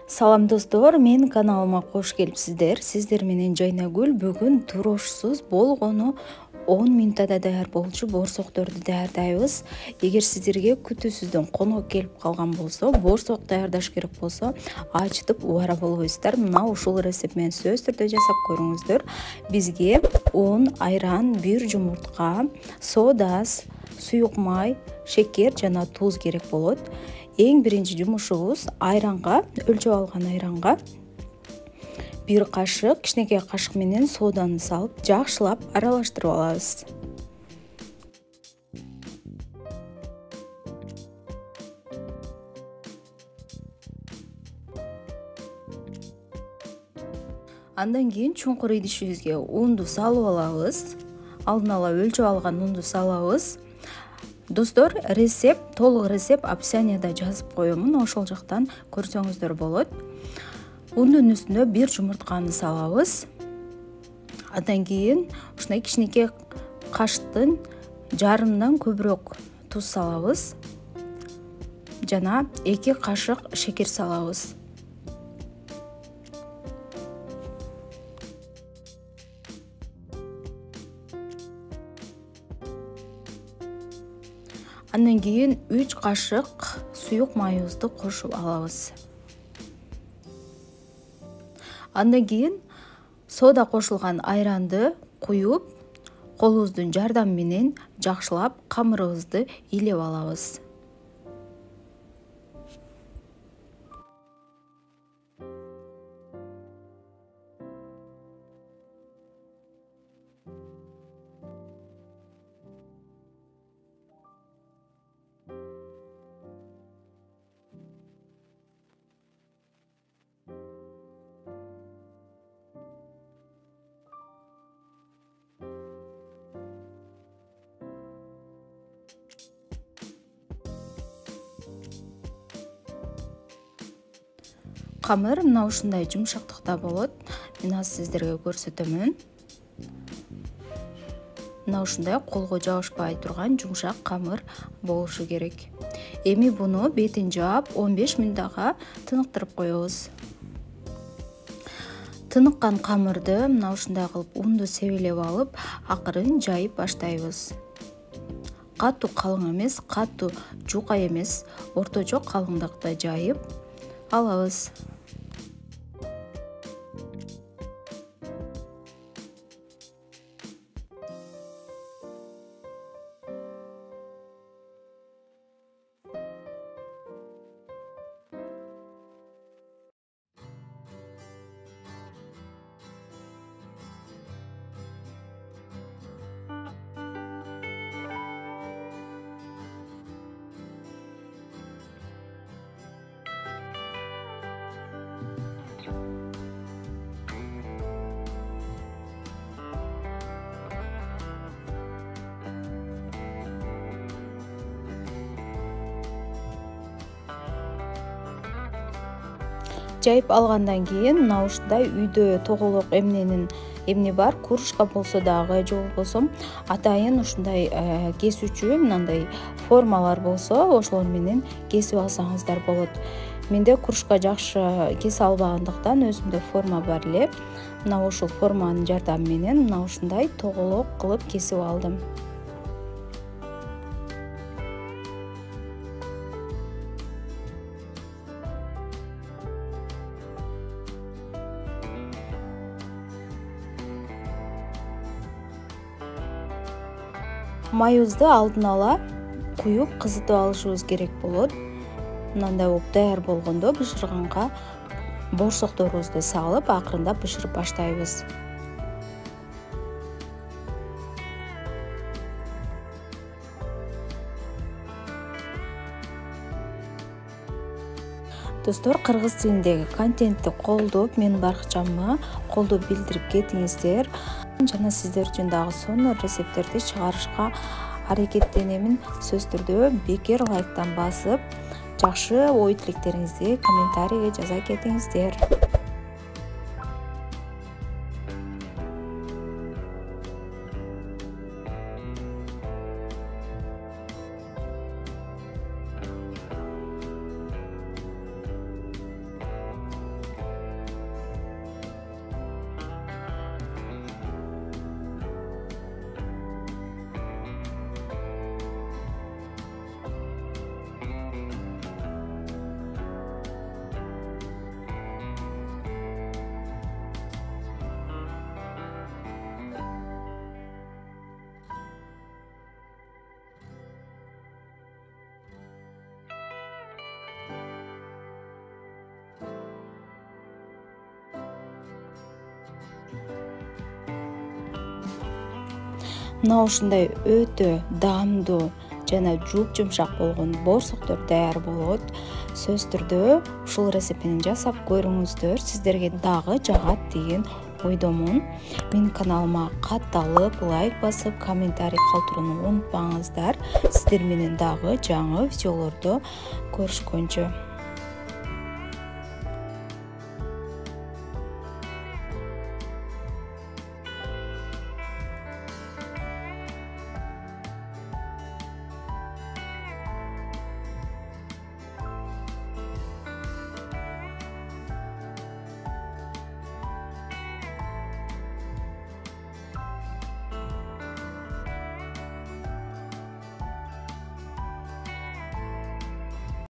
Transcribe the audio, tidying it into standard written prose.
Салам достор, мен каналыма кош келипсиздер. Сиздер менен Жайнагүл бүгүн турошсуз болгону 10 минутада даяр болчу борсокторду даярдайбыз. Эгер сиздерге күтүүсүздөн конок келип калган болсо, борсок даярдаш керек болсо, ачытып убара болбойсуздар. Мына ушул рецепт менен сөзсүз түрдө жасап көрүңүздөр. Бизге un, айран, 1 жумуртка, сода, суюк май, шекер жана туз керек болот. Эң биринчи жумушубуз айранга, өлчөп алган айранга 1 кашык, кичинекей кашык менен соданы салып, жакшылап аралаштырып алабыз. Андан кийин чуңкур идишибизге унду салып алабыз. Алдын ала өлчөп алган унду салабыз. Достор, рецепт, толук рецепт описанияда жазып коемун, ошол жактан көрсөңүздөр болот. Ундун үстүнө 1 жумуртканы салабыз. Андан кийин ушундай кичинекей каштын жарымдан көбүрөөк туз салабыз. Жана 2 кашык шекер салабыз. Андан кийин 3 кашык суюк майыбызды кошуп алабыз. Андан кийин сода кошулган айранды куюп, колубуздун жардамы менен жакшылап камырыбызды илеп алабыз. Камыр мына ушундай жумшактыкта болот. Мен азыр сиздерге көрсөтөмүн. Мына ушундай колго жабышпай турган жумшак камыр болушу керек. Эми буну бетин жаап 15 мүнөткө тыныктырып коебуз. Тыныккан камырды мына ушундай кылып унду себелеп алып, акырын жайып баштайбыз. Катуу калың эмес, катуу жука эмес, орточо калыңдыкта жайып алабыз. Жайып алгандан кийин мына ушундай үйдө тоголок эмне бар, кружка болсо дагы, же болбосо атайын ушундай кесүүчү мындай формалар болсо, ошолор менен кесип алсаңыздар болот. Менде кружка жакшы кесе албагандыктан өзүмдө форма бар эле. Мына ошол форманын жардамы менен мына ушундай тоголок кылып кесип алдым. Майыбызды алдын ала куюп кызытып алышыбыз керек болот. Мындай болуп даяр болгондо бышырганга борсокторубузду салып, акырындап бышырып баштайбыз. Достор, кыргыз тилиндеги контентти колдоп, менин баракчамы колдоп билдирип кетиңиздер. Жана сиздер үчүн дагы сонун рецепттерди чыгарышка аракеттенемин. Сөзсүз түрдө бекер лайктан басып, жакшы ой тилектериңизди комментарийге жаза кетиңиздер. Мына ушундай өтө даамдуу жана жумшак болгон борсоктор даяр болот. Сөзсүз түрдө ушул рецептини жасап көрүңүздөр, сиздерге дагы жагат деген ойдомун. Менин каналыма катталып, лайк басып, комментарий калтырууну унутпаңыздар. Сиздер менен дагы жаңы видеолордо көрүшкөнчө.